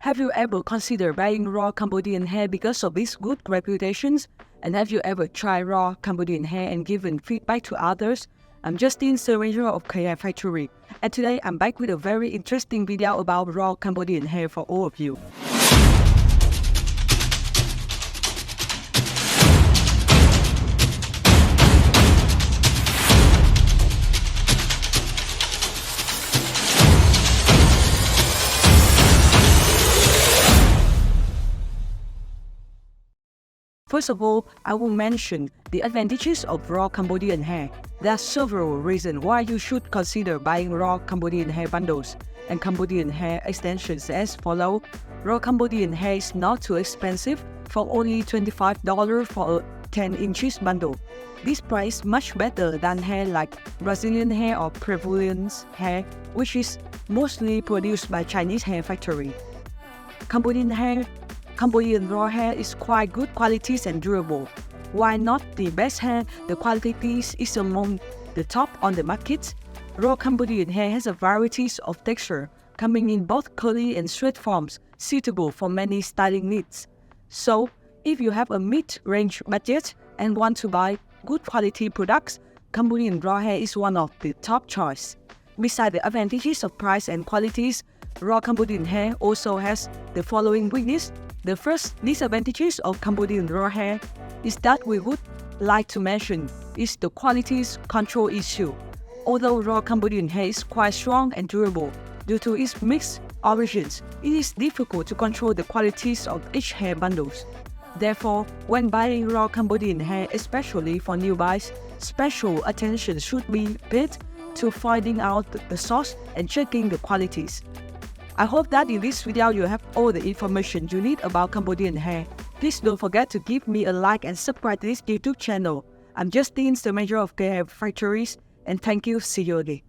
Have you ever considered buying raw Cambodian hair because of its good reputations? And have you ever tried raw Cambodian hair and given feedback to others? I'm Justine, the manager of KF Factory, and today I'm back with a very interesting video about raw Cambodian hair for all of you. First of all, I will mention the advantages of raw Cambodian hair. There are several reasons why you should consider buying raw Cambodian hair bundles and Cambodian hair extensions as follows. Raw Cambodian hair is not too expensive, for only $25 for a 10 inches bundle. This price is much better than hair like Brazilian hair or Peruvian hair, which is mostly produced by Chinese hair factory. Cambodian raw hair is quite good qualities and durable. While not the best hair, the quality is among the top on the market. Raw Cambodian hair has a variety of texture, coming in both curly and straight forms, suitable for many styling needs. So, if you have a mid-range budget and want to buy good quality products, Cambodian raw hair is one of the top choice. Besides the advantages of price and qualities, raw Cambodian hair also has the following weakness. The first disadvantages of Cambodian raw hair is that we would like to mention is the quality control issue. Although raw Cambodian hair is quite strong and durable, due to its mixed origins, it is difficult to control the qualities of each hair bundles. Therefore, when buying raw Cambodian hair, especially for new buys, special attention should be paid to finding out the source and checking the qualities. I hope that in this video you have all the information you need about Cambodian hair. Please don't forget to give me a like and subscribe to this YouTube channel. I'm Justine, the manager of KF Factories, and thank you. See you again.